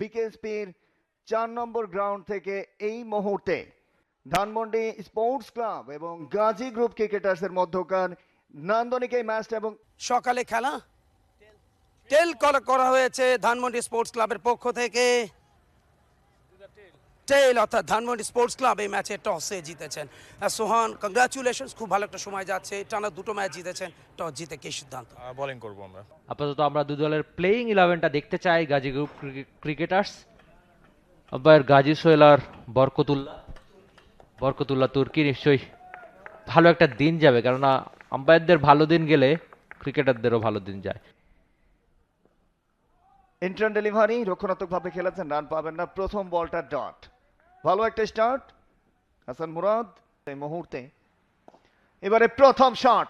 বিকেএসপির ৪ নম্বর ground থেকে এই মুহূর্তে ধানমন্ডি স্পোর্টস ক্লাব এবং গাজী গ্রুপ ক্রিকেটার্সের মধ্যকার নান্দনিক এই ম্যাচটা এবং সকালে খেলা করা হয়েছে ধানমন্ডি স্পোর্টস ক্লাবের পক্ষ থেকে। টেল অর্থাৎ ধানমন্ডি স্পোর্টস ক্লাব এই ম্যাচে টসে জিতেছেন। সোহান, কংগ্রাচুলেশনস, খুব ভালো একটা সময় যাচ্ছে, টানা দুটো ম্যাচ জিতেছেন। টস জিতে কি সিদ্ধান্ত? বোলিং করব আমরা। আপাতত আমরা দুই দলের প্লেইং 11টা দেখতে চাই। Gazi group cricketers umpire Gazi সোহেলার বরকতুল্লাহ তুর্কি। নিশ্চয়ই ভালো একটা দিন যাবে, কেননা আম্পায়ারদের ভালো দিন গেলে ক্রিকেটারদেরও ভালো দিন যায়। ইন্টার্ন ডেলিভারি, রক্ষণাত্মকভাবে খেলেছেন, রান পাবেন না। প্রথম বলটা ডট, ভালো একটা স্টার্ট হাসান মুরাদ এই মুহূর্তে। এবারে প্রথম শট,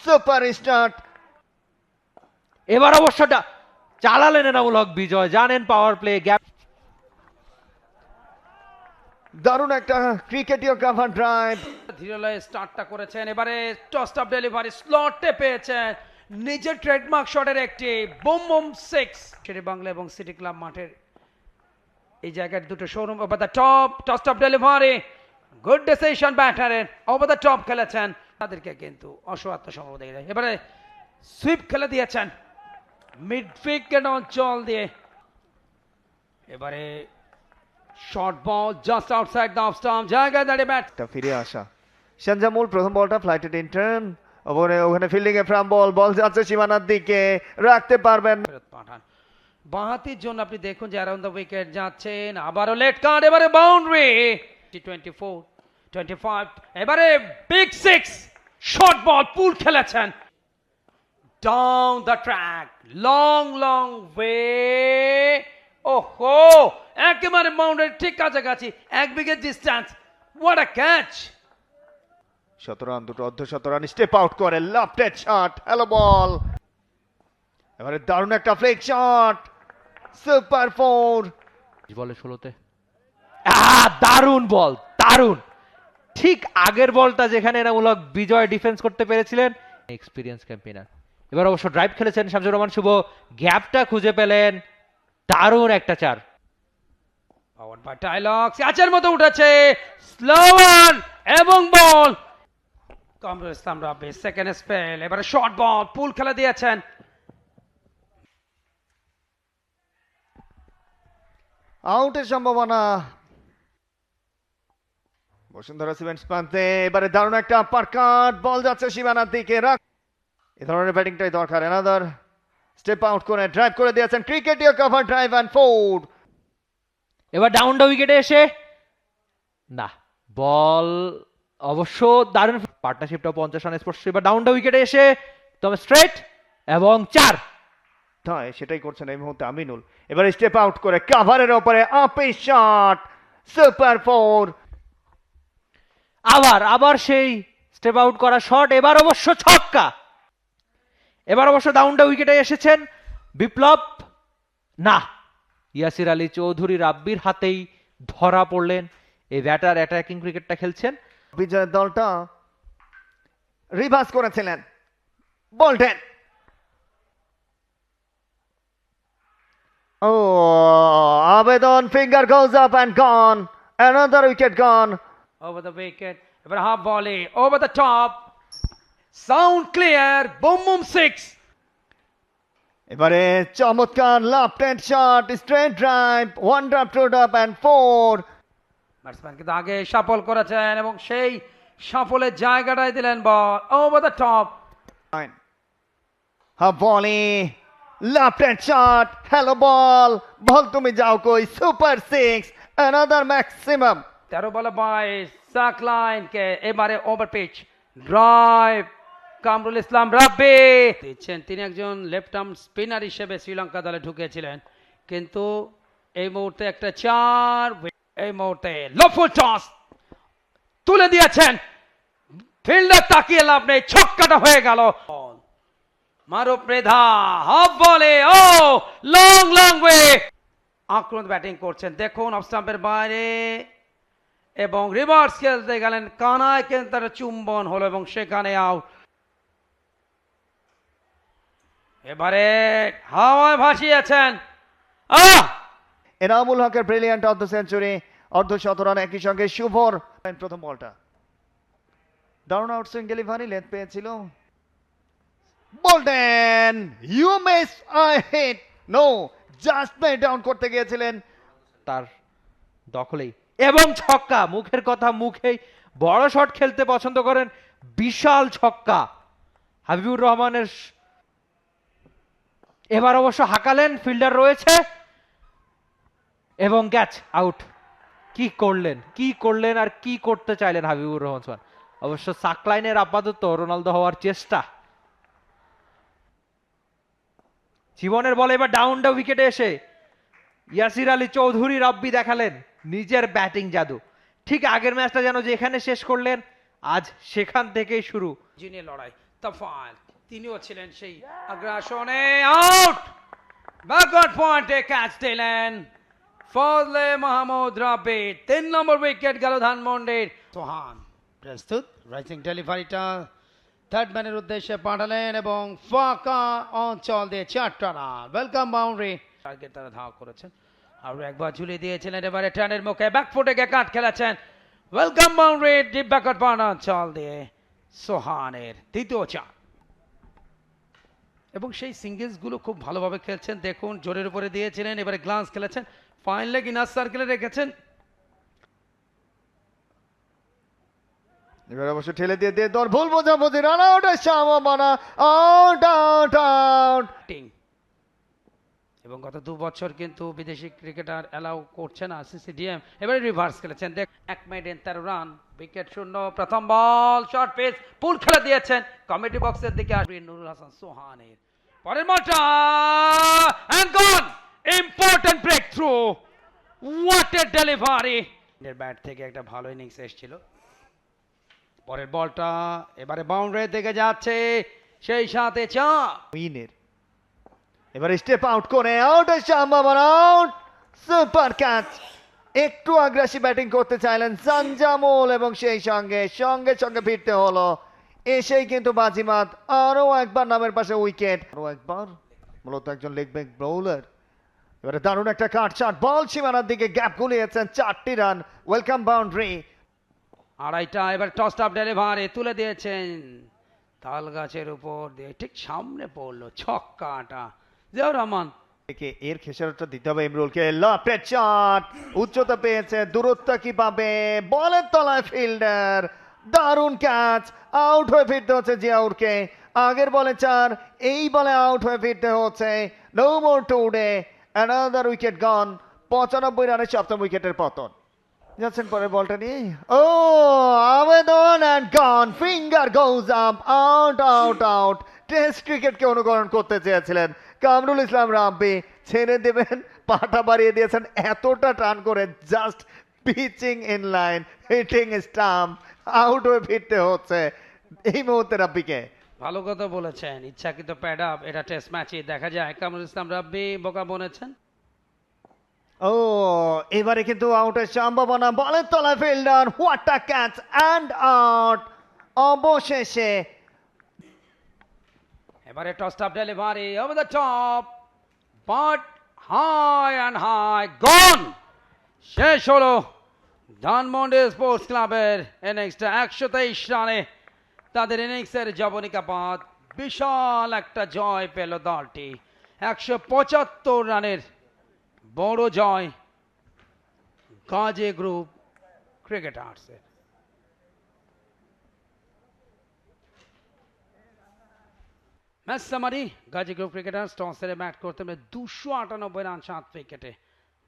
সুপার স্টার্ট। এবার অবশ্যটা চালালেন এনামুল হক বিজয়, জানেন পাওয়ার প্লে গ্যাপ। দারুণ একটা ক্রিকেটীয় কাভার ড্রাইভ। ধীরলয়ে স্টার্টটা করেছেন, এবারে টস অফ ডেলিভারি স্লটে পেয়েছেন নিজের ট্রেডমার্ক শটের একটি বুম বুম 6। শেরে বাংলা এবং সিটি ক্লাব মাঠের এই জায়গার দুটো showroom. Over the top, toss of delivery, good decision ব্যাটারের, ওভার দ্য টপ খেলেছেন। তাদেরকে কিন্তু অসহায়ত্ব সম্ভব দেখে যায়। এবারে সুইপ খেলে দিয়েছেন মিড উইকেট অঞ্চল দিয়ে। এবারে short ball just outside the off stump, জায়গায় দাঁড়িয়ে ব্যাট ফিরে আসা শানজামুল। প্রথম বলটা ফ্লাইটেড ইন্টার্ন, ওখানে ফিল্ডিং এ ফ্রাম বল যাচ্ছে সীমানার দিকে, রাখতে পারবেন। পাঠান বাঁহাতির জন্য আপনি দেখুন যে অ্যারাউন্ড দ্য উইকেট যাচ্ছেন। আবারও লেট কার্ড, এবারে বাউন্ডারি। 24 25, এবারে বিগ 6 শর্ট বল পুল খেলেছেন down the track, long way. ওহো, একেবারে বাউন্ডারি ঠিক কাছাকাছি, 1 wicket distance. What a catch! 17 run, দুটো অর্ধ-শত রান, স্টেপ আউট করে লেফট শট, হ্যালো বল। এবারে দারুণ একটা ফ্লিক শট, সুপার 4। বলে 16তে দারুণ বল, দারুণ। ঠিক আগের বলটা যেখানে এনামুল হক বিজয় ডিফেন্স করতে পেরেছিলেন। Experience campaigner. এবার অবশ্য ড্রাইভ খেলেছেন শামসুর রহমান শুভ, গ্যাপটা খুঁজে পেলেন, দারুণ একটা 4। পাওয়ার্ড বাই টাইলক, ক্যাচের মতো উঠেছে, স্লোয়ার এবং বল। কামরুল ইসলাম রাব্বি সেকেন্ড স্পেল, এবারে শর্ট বল পুল খেলে দিয়েছেন। আউটের সম্ভাবনা বসুন্ধরা সিমেন্টস প্রান্তে। এবারে দারুণ একটা আপার কাট, বল যাচ্ছে সীমানার দিকে, রাখ। এ ধরনের ব্যাটিংটাই দরকার। এনাদার স্টেপ আউট করে ড্রাইভ করে দিয়েছেন, ক্রিকেটীয় কভার ড্রাইভ অ্যান্ড 4। এবার ডাউন দ্য উইকেটে এসে না, বল অবশ্য দারুণ, পার্টনারশিপটা 50 রানে স্পর্শ। এবার ডাউন দ্য উইকেটে এসে তবে স্ট্রেট এবং 4। সেটাই করছেন এই মুহূর্তে আমিনুল। এবারে স্টেপ আউট করে কাভারের ওপরে আপে শট, সুপার 4। আবার সেই স্টেপ আউট করা শট, এবার অবশ্য ছক্কা। এবার অবশ্য ডাউন দ্য উইকেটে এসেছেন বিপ্লব। না, ইয়াসির আলী চৌধুরী রাব্বির হাতেই ধরা পড়লেন। এই ব্যাটার অ্যাটাকিং ক্রিকেটটা খেলছেন। বিজয়ের দলটা রিভার্স করেছিলেন, বলটেন। আবেদন, finger goes up and gone, another wicket gone. Over the wicket, এবার হাফ বলে over the top, sound clear, boom boom 6। এবারে চমৎকার left hand shot, straight drive, 1 drop 2 drop and 4। Batsman কিন্তু আগে সাফল করেছেন এবং সেই সাফলের জায়গাটাই দিলেন বল ওভার দ্য টপ। হাফ বলে লেফট হ্যান্ড শট, হ্যালো বল, বল তুমি যাও কই, সুপার 6, অ্যানাদার ম্যাক্সিমাম। 13 বলে 22, সাকলাইন কে এবারে over pitch drive, Kamrul Islam রাব্বি দিচ্ছেন। তিনি একজন লেফট আর্ম স্পিনার হিসেবে শ্রীলঙ্কা দলে ঢুকেছিলেন, কিন্তু এই মুহূর্তে একটা 4। এই মুহূর্তে লফুল টস তুলে দিয়েছেন, ফিল্ডার তাকিয়ে লাভ নেই, ছক্কাটা হয়ে গেল। মারুফ রেধা হাফ বলে, ও লং ওয়ে। আক্রমণ ব্যাটিং করছেন, দেখুন অফ স্টাম্পের বাইরে এবং রিভার্স খেলতে গেলেন, কানায় কিন্তু তার চুম্বন হলো এবং সেখানে আউট। এবারে হাওয়ায় ভাসিয়েছেন, এনামুল হকের ব্রিলিয়ান্ট অর্ধ সেঞ্চুরি, অর্ধশতরান, একই সঙ্গে শুভর প্রথম বলটা down out swing delivery, length পেয়েছিল বোল্ডেন, you miss a hit, no, just made down করতে গিয়েছিলেন। তার দখলেই এবং ছক্কা, মুখের কথা মুখেই, বড় শট খেলতে পছন্দ করেন, বিশাল ছক্কা হাবিবুর রহমানের। এবার অবশ্য হাঁকালেন, ফিল্ডার রয়েছে এবং ক্যাচ আউট। কি করলেন আর কি করতে চাইলেন হাবিবুর রহমান। অবশ্য সাকলাইনের আপাতত রোনালদো হওয়ার চেষ্টা। জীবনের বলে এবার ডাউন উইকেটে এসে ইয়াসির আলী চৌধুরী রাব্বি দেখালেন নিজের ব্যাটিং জাদু। ঠিক আগের ম্যাচটা যেন যেখানে শেষ করলেন, আজ সেখান থেকেই শুরু। জিনে লড়াই তফাল, তিনিও ছিলেন সেই আগ্রাসনে। আউট, ব্যাকওয়ার্ড পয়েন্টে ক্যাচ দিলেন ফজলে মাহমুদ রাব্বি। 3 নম্বর উইকেট গেল ধানমন্ডির। সোহান প্রস্তুত, রাইজিং ডেলিভারিটা থার্ড ম্যানের উদ্দেশ্যে পাঠালেন এবং ফাঁকা অঞ্চল দিয়ে 4টা রান, ওয়েলকাম বাউন্ডারি। টার্গেট তারা ধাওয়া করেছেন, আরো একবার ঝুলিয়ে দিয়েছিলেন, এবারে টার্নের মুখে ব্যাকফুটে গিয়ে কাট খেলেছেন, welcome boundary, deep backward point অঞ্চল দিয়ে সোহানের দ্বিতীয় 4। এবং সেই সিঙ্গেলস গুলো খুব ভালোভাবে খেলছেন, দেখুন জোরের উপরে দিয়েছিলেন, এবারে গ্লান্স খেলেছেন, ফাইন লেগ ইনার সার্কেলে রেখেছেন। এবার অবশ্য ঠেলে দিয়ে দল ভুল বোঝাবুঝি, রান আউটের সম্ভাবনা, আউট আউট আউট। এবং গত 2 বছর কিন্তু বিদেশি ক্রিকেটার অ্যালাউ করছে না সিসিডিএম। এবারে রিভার্স খেলেছেন, দেখ 1 মিনিট 13 রান, উইকেট শূন্য। প্রথম বল শর্ট পেস, পুল খেলা দিয়েছেন কমিটি বক্সের দিকে আসবে নুরুল হাসান সোহানের। পরের বলটা and gone, important breakthrough, what a delivery. এর ব্যাট থেকে একটা ভালো ইনিংস এসেছিল। পরের বলটা এবারে বাউন্ডারি দিকে যাচ্ছে, সেই সাথে উইনের এবার স্টেপ আউট করে আউটের সম্ভাবনা, আউট, সুপার ক্যাচ। একটু আগ্রাসী ব্যাটিং করতে চাইলেন জানজামুল এবং সেই সঙ্গে সঙ্গে সঙ্গে ফিরতে হলো, এসেই কিন্তু বাজিমাত। আরো একবার নামের পাশে উইকেট, আরো একবার, মূলত একজন লেগ ব্রেক বোলার। এবারে দারুণ একটা কাট শট, বল সীমানার দিকে গ্যাপ গুলিয়েছেন, 4টি রান, ওয়েলকাম বাউন্ডারি। আড়াইটা, এবার টস আপ ডেলিভারি তুলে দিয়েছেন তাল গাছের উপর দিয়ে, ঠিক সামনে পড়লো ছক্কাটা। জিয়াউর রহমান এর খেসারতটা দিতে হবে ইমরুলকে, লাফের শট, উচ্চতা পেয়েছে, দূরত্ব কি পাবে, বলের তলায় ফিল্ডার, দারুণ ক্যাচ, আউট হয়ে ফিরতে হচ্ছে জিয়াউরকে। আগের বলে 4, এই বলে আউট হয়ে ফিরতে হচ্ছে, no more today, another wicket gone. 95 রানের 7ম উইকেটের পতন। যাচ্ছেন পরের বলটা নিয়ে, ও আবেদন and gone, finger goes up, out out out. Test ক্রিকেটকে অনুকরণ করতে চেয়েছিলেন কামরুল ইসলাম রাব্বি, ছেড়ে দেবেন, পাটা বাড়িয়ে দিয়েছেন, এতটা টান করে, just pitching in line, hitting stump, out হয়ে ফিরতে হচ্ছে এই মুহূর্তে রাব্বিকে। ভালো কথা বলেছেন, ইচ্ছাকৃত প্যাড আপ, এটা টেস্ট ম্যাচে দেখা যায়। কামরুল ইসলাম রাব্বি বোকা বনেছেন। ও এবারে কিন্তু আউটের সম্ভাবনা, বলের তলায় fielder, what a catch and out. অবশেষে এবারে toss up delivery over the top, but high and high, gone. শেষ হলো ধানমন্ডি স্পোর্টস ক্লাবের ইনিংসটা 123 রানে তাদের ইনিংসের জবনিকাপাত। বিশাল একটা জয় পেল দলটি, 175 রানের বড় জয় গাজী গ্রুপ ক্রিকেটার্সের। Match summary, Gazi group cricketers toss হেরে ব্যাট করতে 298 রান 7 উইকেটে,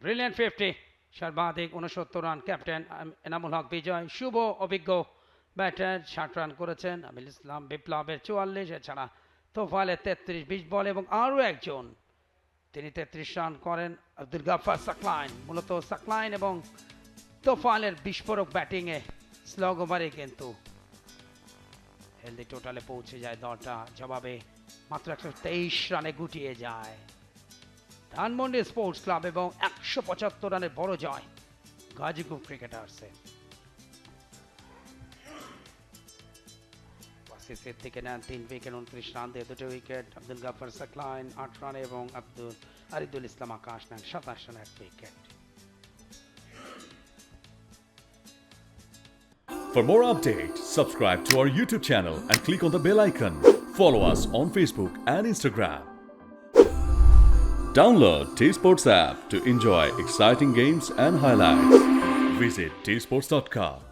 ব্রিলিয়ান্ট 50, সর্বাধিক 69 রান ক্যাপ্টেন এনামুল হক বিজয়, শুভ অভিজ্ঞ ব্যাটার 60 রান করেছেন, আমিল ইসলাম বিপ্লবের 44, এছাড়া তোফালের 33 20 বল এবং আরও একজন তিনি 33 রান করেন, আব্দুল গাফফার সাকলাইন। মূলত সাকলাইন এবং তোফালের বিস্ফোরক ব্যাটিংয়ে স্লগ ওভারে কিন্তু হেলদি টোটালে পৌঁছে যায় দলটা, জবাবে মাত্র 123 রানে গুটিয়ে যায় ধানমন্ডি স্পোর্টস ক্লাব এবং 175 রানের বড় জয় গাজী গ্রুপ ক্রিকেটার্সে। সিদ্দিকে নেন 3 উইকেট 29 রান দিয়ে 2 উইকেট, আব্দুল গাফফার সাকলাইন 8 রানে এবং আব্দুল আরিদুল ইসলাম আকাশ নেন 27 রানে 1 wicket. For more updates, subscribe to our YouTube channel and click on the bell icon. Follow us on Facebook and Instagram. Download T-Sports app to enjoy exciting games and highlights. Visit tsports.com.